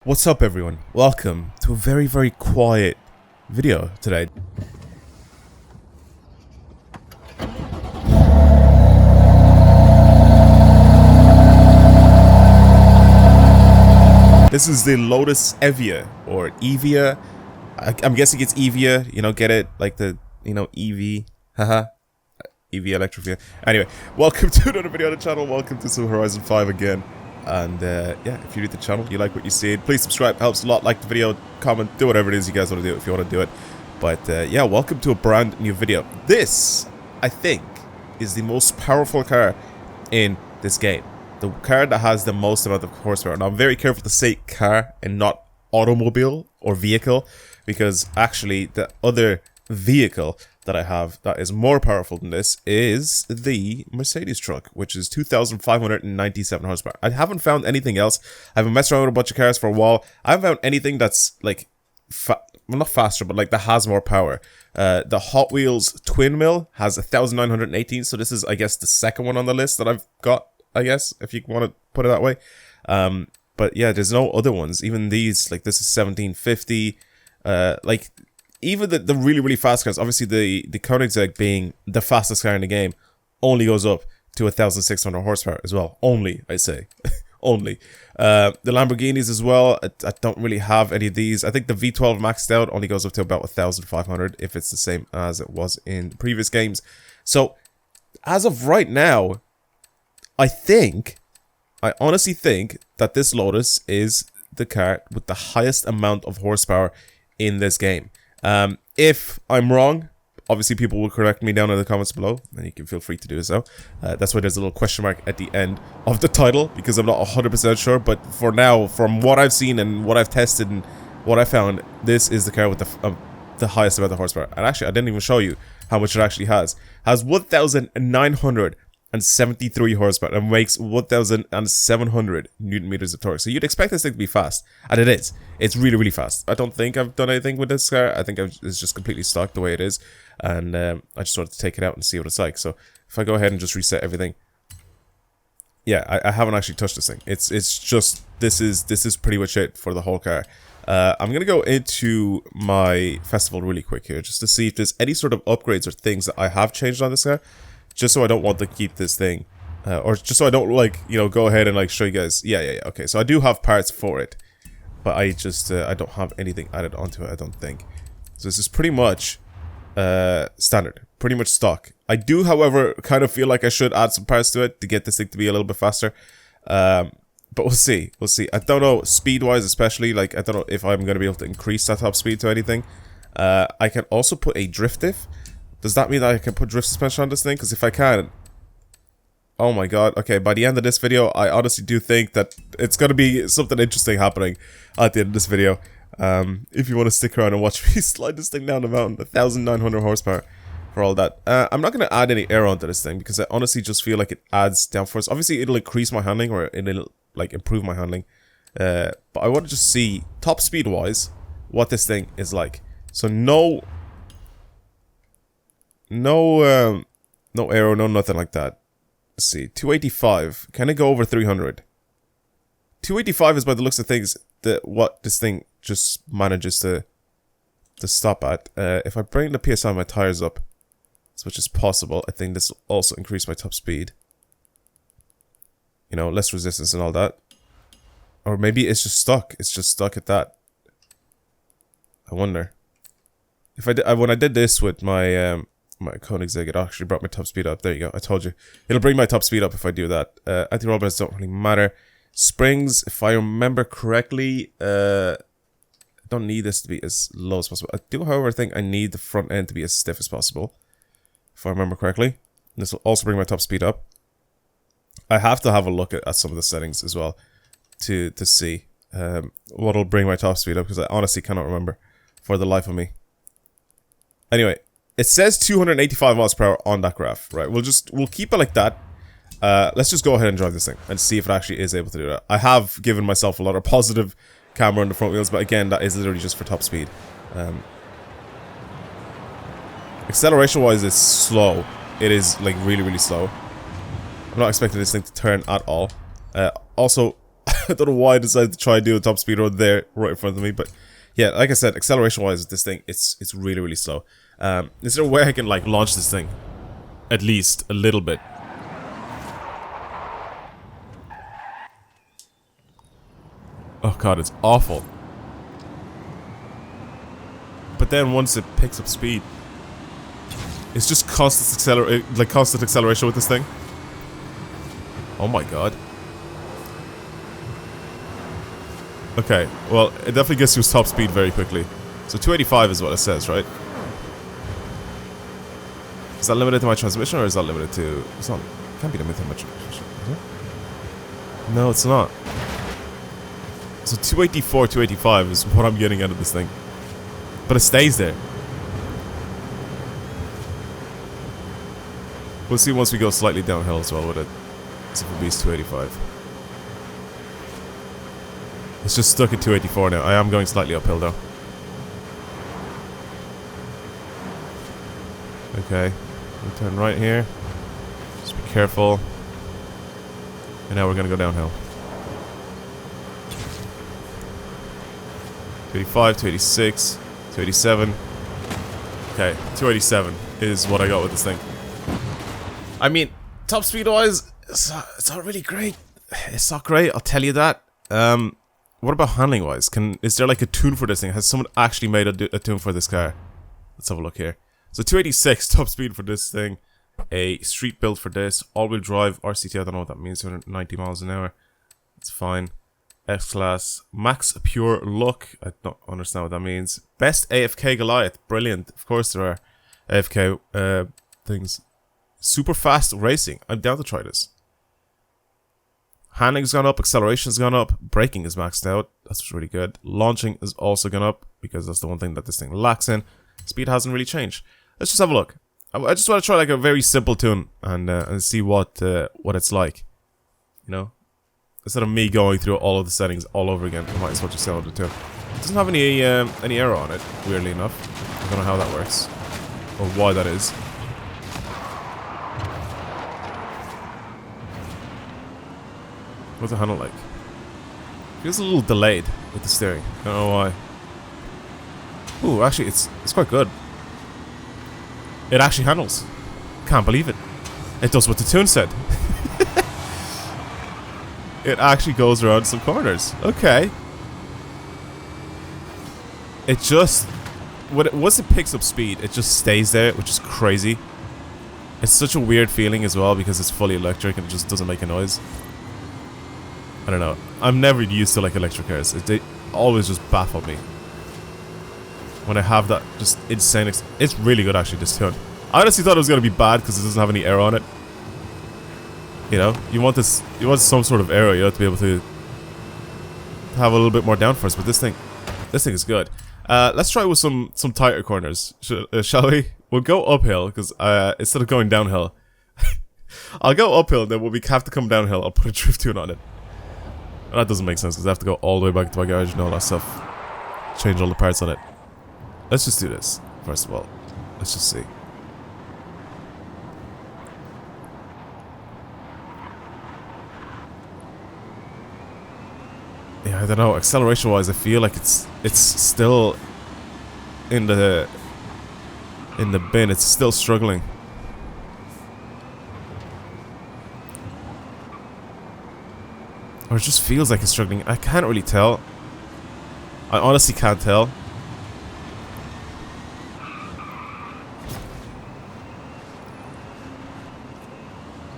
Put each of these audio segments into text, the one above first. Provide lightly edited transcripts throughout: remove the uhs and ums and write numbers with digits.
What's up everyone? Welcome to a very quiet video today. This is the Lotus Evija, or Evija. I'm guessing it's Evija, you know, get it? Like the, you know, EV, haha. Evija Electrofia. Anyway, welcome to another video on the channel, welcome to some Horizon 5 again. And yeah, if you're new to the channel, you like what you see, please subscribe, helps a lot. Like the video, comment, do whatever it is you guys want to do if you want to do it. But yeah, welcome to a brand new video. This, I think, is the most powerful car in this game. The car that has the most amount of horsepower. And I'm very careful to say car and not automobile or vehicle, because actually the other vehicle that I have that is more powerful than this is the Mercedes truck, which is 2,597 horsepower. I haven't found anything else. I've been messing around with a bunch of cars for a while. I haven't found anything that's like, well, not faster, but like that has more power. The Hot Wheels twin mill has 1,918, so this is, I guess, the second one on the list that I've got, I guess, if you want to put it that way. But yeah, there's no other ones. Even these, like this is 1,750. Like even the really fast cars, obviously the Koenigsegg being the fastest car in the game, only goes up to 1,600 horsepower as well. Only, I say. Only. The Lamborghinis as well, I don't really have any of these. I think the V12 maxed out only goes up to about 1,500 if it's the same as it was in previous games. So, as of right now, I honestly think that this Lotus is the car with the highest amount of horsepower in this game. If I'm wrong, obviously people will correct me down in the comments below, and you can feel free to do so. That's why there's a little question mark at the end of the title, because I'm not 100% sure, but for now, from what I've seen and what I've tested and what I found, this is the car with the highest amount of horsepower. And actually, I didn't even show you how much it actually has. It has 1,973 horsepower and makes 1,700 Newton meters of torque. So you'd expect this thing to be fast, and it is. It's really fast. I don't think I've done anything with this car. I think it's just completely stock the way it is, and I just wanted to take it out and see what it's like. So if I go ahead and just reset everything, yeah, I haven't actually touched this thing. It's just this is pretty much it for the whole car. I'm gonna go into my festival really quick here just to see if there's any sort of upgrades or things that I have changed on this car. Just so I don't want to keep this thing, or just so I don't, like, you know, go ahead and like show you guys. Yeah. Okay, so I do have parts for it, but I just I don't have anything added onto it, I don't think. So this is pretty much standard, pretty much stock. I do, however, kind of feel like I should add some parts to it to get this thing to be a little bit faster. But we'll see. I don't know, speed-wise especially. Like, I don't know if I'm gonna be able to increase that top speed to anything. I can also put a drift diff. Does that mean that I can put drift suspension on this thing? Because if I can... Oh my god. Okay, by the end of this video, I honestly do think that it's going to be something interesting happening at the end of this video. If you want to stick around and watch me slide this thing down the mountain, 1,900 horsepower for all that. I'm not going to add any air onto this thing because I honestly just feel like it adds downforce. Obviously, it'll increase my handling, or it'll like improve my handling. But I want to just see, top speed-wise, what this thing is like. So no aero, no nothing like that. Let's see, 285. Can it go over 300? 285 is, by the looks of things, what this thing just manages to stop at. If I bring the PSI on my tires up as much as possible, I think this will also increase my top speed. You know, less resistance and all that. Or maybe it's just stuck. It's just stuck at that. I wonder. If when I did this with my my Koenigsegg, it actually brought my top speed up. There you go. I told you. It'll bring my top speed up if I do that. Anti-roll bars don't really matter. Springs, if I remember correctly, I don't need this to be as low as possible. I do, however, think I need the front end to be as stiff as possible, if I remember correctly. This will also bring my top speed up. I have to have a look at some of the settings as well to see what'll bring my top speed up, because I honestly cannot remember for the life of me. Anyway, it says 285 miles per hour on that graph, right? We'll keep it like that. Let's just go ahead and drive this thing and see if it actually is able to do that. I have given myself a lot of positive camera on the front wheels, but again, that is literally just for top speed. Acceleration wise, it's slow. It is like really slow. I'm not expecting this thing to turn at all. Also, I don't know why I decided to try and do a top speed road there, right in front of me, but yeah, like I said, acceleration-wise, this thing, it's really, really slow. Is there a way I can, like, launch this thing? At least a little bit. Oh god, it's awful. But then once it picks up speed, it's just constant acceleration with this thing. Oh my god. Okay, well, it definitely gets to its top speed very quickly. So 285 is what it says, right? Is that limited to my transmission, or is that limited to... It's not... It can't be limited to my transmission, is it? No, it's not. So 284, 285 is what I'm getting out of this thing. But it stays there. We'll see once we go slightly downhill as well with it. So if it beats 285. It's just stuck at 284 now. I am going slightly uphill though. Okay. We'll turn right here. Just be careful. And now we're gonna go downhill. 285, 286, 287. Okay, 287 is what I got with this thing. I mean, top speed wise, it's not really great. It's not great, I'll tell you that. What about handling wise? Is there like a tune for this thing? Has someone actually made a tune for this car? Let's have a look here. So 286 top speed for this thing. A street build for this. All-wheel drive RCT, I don't know what that means. 290 miles an hour. It's fine. F-Class. Max Pure Luck. I don't understand what that means. Best AFK Goliath. Brilliant. Of course there are AFK things. Super fast racing. I'm down to try this. Handling's gone up. Acceleration's gone up. Braking is maxed out. That's really good. Launching is also gone up because that's the one thing that this thing lacks in. Speed hasn't really changed. Let's just have a look. I just want to try like a very simple tune and see what it's like. You know? Instead of me going through all of the settings all over again, I might as well just download the tune. It doesn't have any error on it, weirdly enough. I don't know how that works. Or why that is. What's the handle like? Feels a little delayed with the steering. I don't know why. Ooh, actually, it's quite good. It actually handles. Can't believe it. It does what the tune said. It actually goes around some corners. Okay. It just... Once it picks up speed, it just stays there, which is crazy. It's such a weird feeling as well because it's fully electric and it just doesn't make a noise. I don't know. I'm never used to like electric cars. They always just baffle me. When I have that just insane... It's really good actually, this tune. I honestly thought it was going to be bad because it doesn't have any air on it. You know, you want some sort of aero, you have to be able to have a little bit more downforce, but this thing is good. Let's try with some tighter corners, shall we? We'll go uphill, because instead of going downhill, I'll go uphill, then when we have to come downhill, I'll put a drift tune on it. That doesn't make sense, because I have to go all the way back to my garage and all that stuff. Change all the parts on it. Let's just do this, first of all. Let's just see. Yeah, I don't know. Acceleration-wise, I feel like it's still in the bin. It's still struggling. Or it just feels like it's struggling. I can't really tell. I honestly can't tell.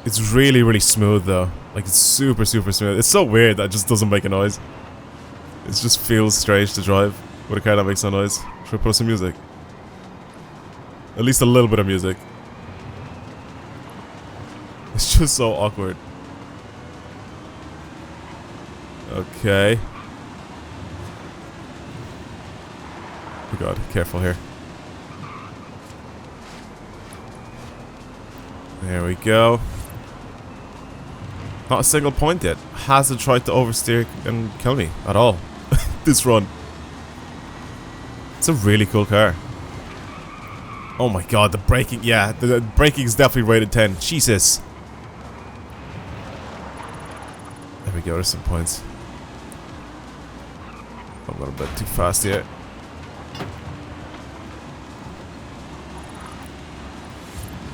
It's really, really smooth though. Like, it's super, super smooth. It's so weird that it just doesn't make a noise. It just feels strange to drive with a car that makes no noise. Should I put some music? At least a little bit of music. It's just so awkward. Okay. Oh god, careful here. There we go. Not a single point yet. Hasn't tried to oversteer and kill me at all. This run. It's a really cool car. Oh my god, the braking. Yeah, the braking is definitely rated 10. Jesus. There we go, there's some points. I'm going a bit too fast here.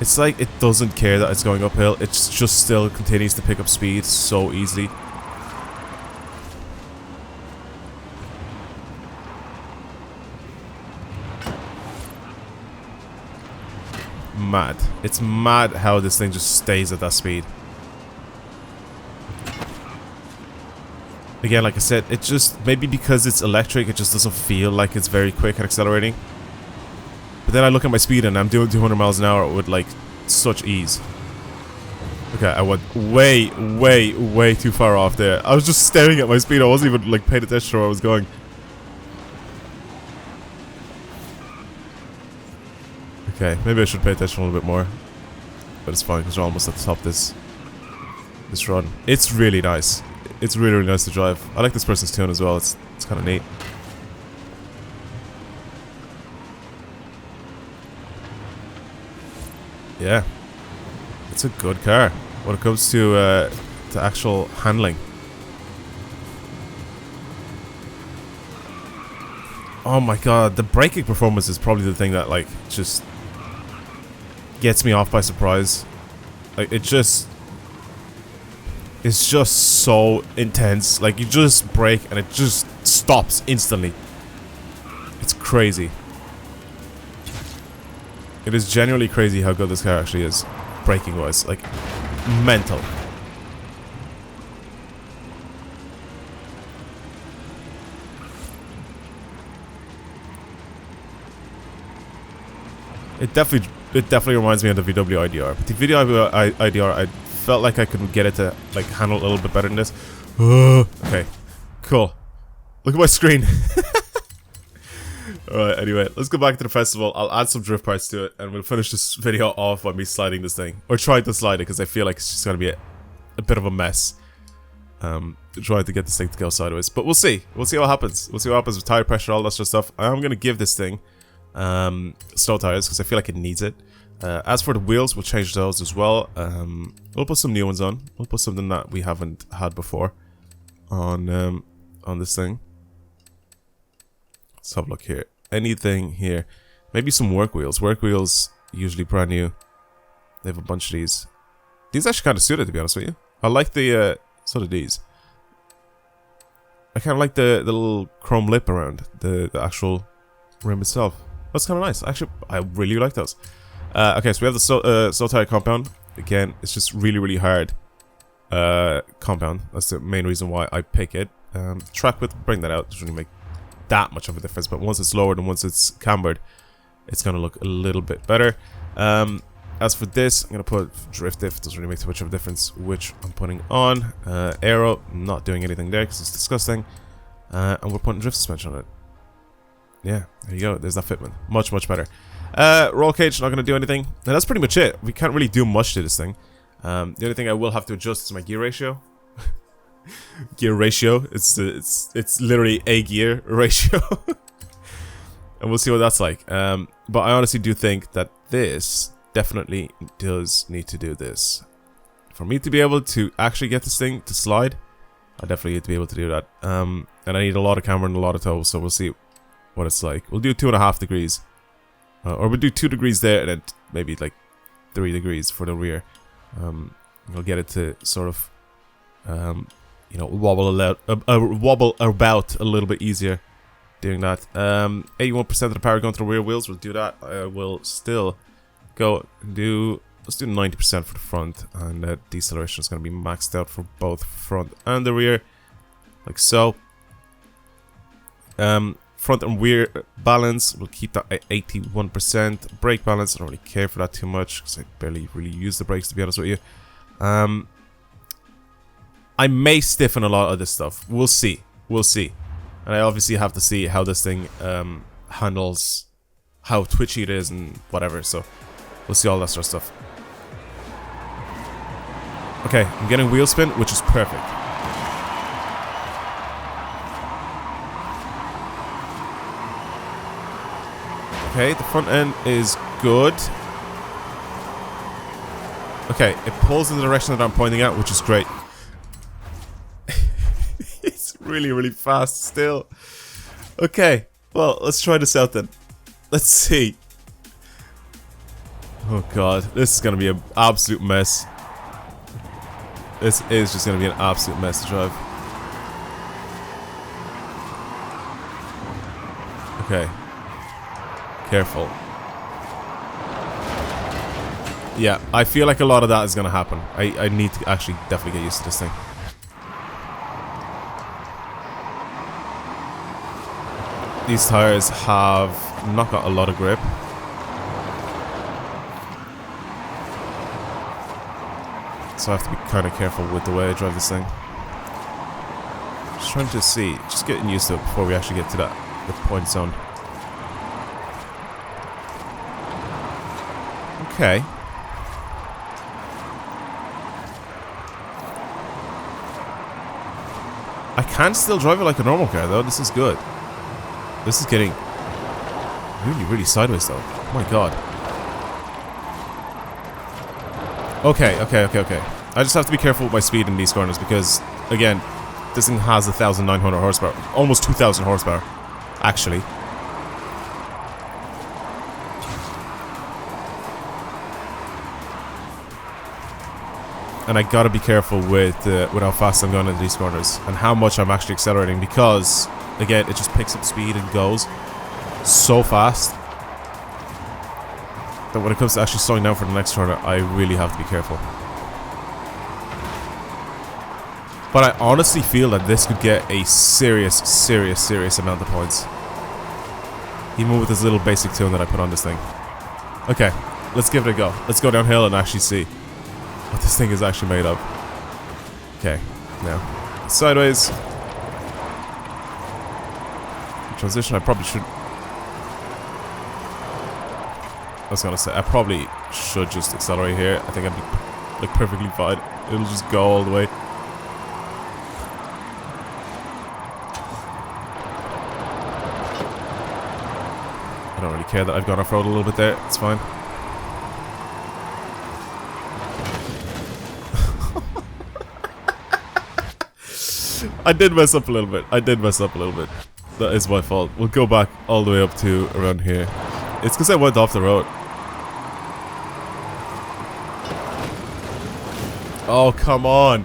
It's like it doesn't care that it's going uphill. It just still continues to pick up speed so easily. Mad. It's mad how this thing just stays at that speed. Again, like I said, it just, maybe because it's electric, it just doesn't feel like it's very quick at accelerating. But then I look at my speed and I'm doing 200 miles an hour with like such ease. Okay, I went way, way, way too far off there. I was just staring at my speed. I wasn't even like paying attention to where I was going. Okay, maybe I should pay attention a little bit more. But it's fine because we're almost at the top of this run. It's really nice. It's really, really nice to drive. I like this person's tune as well. It's kind of neat. Yeah, it's a good car when it comes to actual handling. Oh my god, the braking performance is probably the thing that like just gets me off by surprise. Like it's just so intense. Like you just brake and it just stops instantly. It's crazy. It is genuinely crazy how good this car actually is, braking wise. Like, mental. It definitely reminds me of the VW IDR. But the VW IDR, I felt like I could get it to like handle a little bit better than this. Okay, cool. Look at my screen. Alright, anyway, let's go back to the festival. I'll add some drift parts to it, and we'll finish this video off by me sliding this thing. Or trying to slide it, because I feel like it's just going to be a bit of a mess. Trying to get this thing to go sideways. But we'll see. We'll see what happens. We'll see what happens with tire pressure, all that sort of stuff. I'm going to give this thing slow tires, because I feel like it needs it. As for the wheels, we'll change those as well. We'll put some new ones on. We'll put something that we haven't had before on this thing. Let's have a look here. Anything here? Maybe some work wheels. Work wheels, usually brand new. They have a bunch of these. These actually kind of suit it, to be honest with you. I like the, so do these. I kind of like the little chrome lip around the actual rim itself. That's kind of nice. Actually, I really like those. Okay, so we have the slow tire compound. Again, it's just really, really hard compound. That's the main reason why I pick it. Track width, bring that out. Doesn't really make that much of a difference, but once it's lowered and once it's cambered, it's gonna look a little bit better. As for this, I'm gonna put drift diff. Doesn't really make too much of a difference which I'm putting on. Aero, not doing anything there because it's disgusting. And we're putting drift suspension on it. Yeah, there you go. There's that fitment. Much, much better. Roll cage, not gonna do anything. And that's pretty much it. We can't really do much to this thing. The only thing I will have to adjust is my gear ratio. Gear ratio. It's literally a gear ratio. And we'll see what that's like. But I honestly do think that this definitely does need to do this. For me to be able to actually get this thing to slide, I definitely need to be able to do that. And I need a lot of camber and a lot of toe, so we'll see what it's like. We'll do 2.5 degrees. Or we'll do 2 degrees there and then maybe like 3 degrees for the rear. We'll get it to sort of you know, wobble about a little bit easier doing that. 81% of the power going to the rear wheels. We'll do that. I will still go and do, let's do 90% for the front, and deceleration is going to be maxed out for both front and the rear, like so. Front and rear balance, we'll keep that at 81%. Brake balance, I don't really care for that too much because I barely really use the brakes, to be honest with you. I may stiffen a lot of this stuff. We'll see. We'll see. And I obviously have to see how this thing handles, how twitchy it is and whatever. So we'll see all that sort of stuff. Okay, I'm getting wheel spin, which is perfect. Okay, the front end is good. Okay, it pulls in the direction that I'm pointing at, which is great. It's really, really fast still. Okay, well, let's try this out then. Let's see. Oh god, this is gonna be an absolute mess. This is just gonna be an absolute mess to drive. Okay. Careful. Yeah, I feel like a lot of that is gonna happen. I need to actually definitely get used to this thing. These tires have not got a lot of grip. So I have to be kind of careful with the way I drive this thing. Just trying to see, just getting used to it before we actually get to the point zone. Okay. I can still drive it like a normal car though, this is good. This is getting really, really sideways though. Oh my god. Okay. I just have to be careful with my speed in these corners because, again, this thing has 1,900 horsepower. Almost 2,000 horsepower, actually. And I gotta be careful with how fast I'm going into these corners and how much I'm actually accelerating because, again, it just picks up speed and goes so fast that when it comes to actually slowing down for the next corner, I really have to be careful. But I honestly feel that this could get a serious amount of points. Even with this little basic tune that I put on this thing. Okay, let's give it a go. Let's go downhill and actually see what this thing is actually made of. Okay, now, sideways. Transition, I probably should... I was gonna say, I probably should just accelerate here. I think I'd be, like, perfectly fine. It'll just go all the way. I don't really care that I've gone off-road a little bit there. It's fine. I did mess up a little bit. That is my fault. We'll go back all the way up to around here. It's because I went off the road. Oh, come on.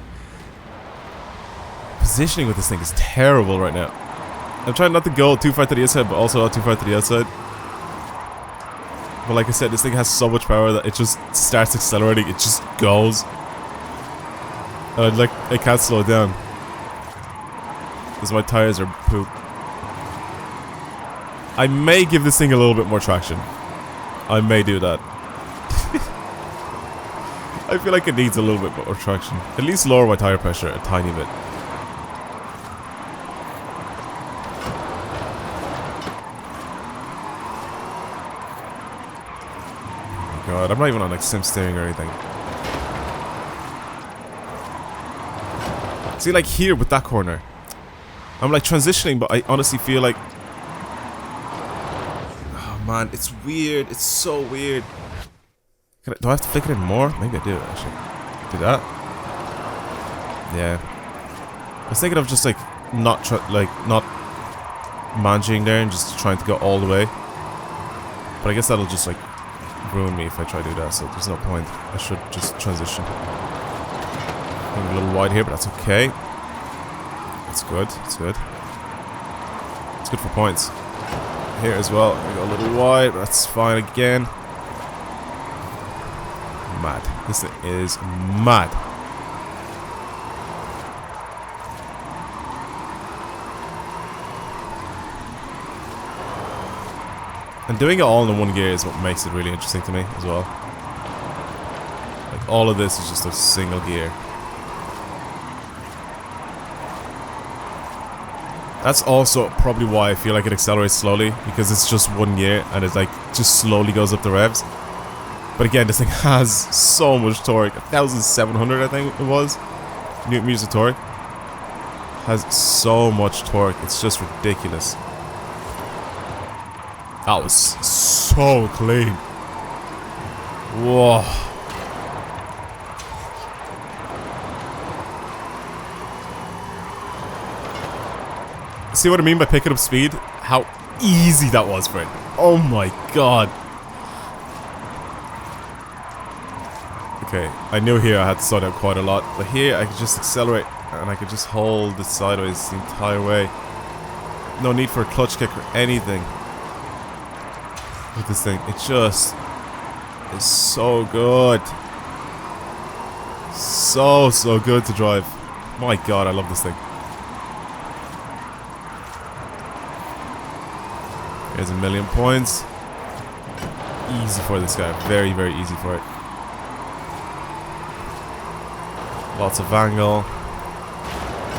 Positioning with this thing is terrible right now. I'm trying not to go too far to the inside, but also not too far to the outside. But like I said, this thing has so much power that it just starts accelerating. It just goes. And I can't slow it down. Because my tires are poop. I may give this thing a little bit more traction. I may do that. I feel like it needs a little bit more traction. At least lower my tire pressure a tiny bit. Oh my god, I'm not even on like sim steering or anything. See, like here with that corner, I'm like transitioning, but I honestly feel like... Oh man, it's weird. It's so weird. Do I have to flick it in more? Maybe I do, actually. Do that? Yeah. I was thinking of just like not managing there and just trying to go all the way. But I guess that'll just like ruin me if I try to do that, so there's no point. I should just transition. I'm a little wide here, but that's okay. That's good. It's good. It's good for points. Here as well. I go a little wide, but that's fine again. Mad. This is mad. And doing it all in one gear is what makes it really interesting to me as well. Like all of this is just a single gear. That's also probably why I feel like it accelerates slowly, because it's just one gear and it like just slowly goes up the revs. But again, this thing has so much torque. 1,700 I think it was. Newton meters of torque. Has so much torque. It's just ridiculous. That was so clean. Whoa. See what I mean by picking up speed? how easy that was for it. Oh my god. Okay, I knew here I had to slow down quite a lot, but here I could just accelerate and I could just hold it sideways the entire way. No need for a clutch kick or anything with this thing. It just is so good. So good to drive. My god, I love this thing. Here's 1,000,000 points. Easy for this guy. Very easy for it. Lots of angle.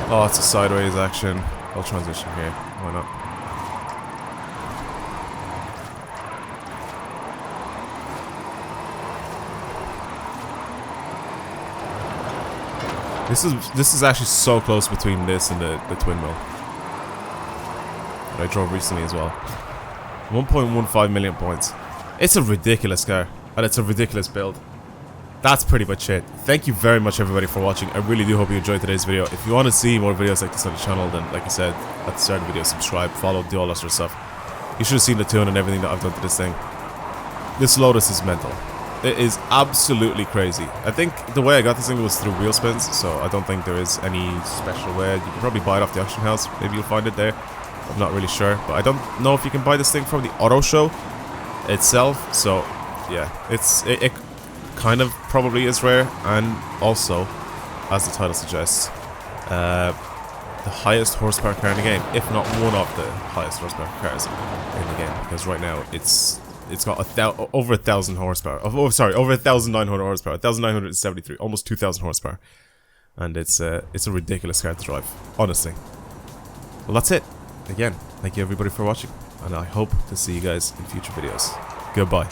Lots of sideways action. I'll transition here. Why not? This is actually so close between this and the twin mill that I drove recently as well. 1.15 million points. It's a ridiculous car, and it's a ridiculous build. That's pretty much it. Thank you very much everybody for watching. I really do hope you enjoyed today's video. If you want to see more videos like this on the channel, then like I said at the start of the video, subscribe, follow, do all that sort of stuff. You should have seen the tune and everything that I've done to this thing. This Lotus is mental. It is absolutely crazy. I think the way I got this thing was through wheel spins, so I don't think there is any special way. You can probably buy it off the auction house. Maybe you'll find it there. I'm not really sure, but I don't know if you can buy this thing from the auto show itself. So yeah, it kind of probably is rare, and also, as the title suggests, the highest horsepower car in the game, if not one of the highest horsepower cars in the game, because right now it's got over 1,000 horsepower. Oh, sorry, over 1,900 horsepower. 1,973, almost 2,000 horsepower, and it's a ridiculous car to drive, honestly. Well, that's it. Again, thank you everybody for watching, and I hope to see you guys in future videos. Goodbye.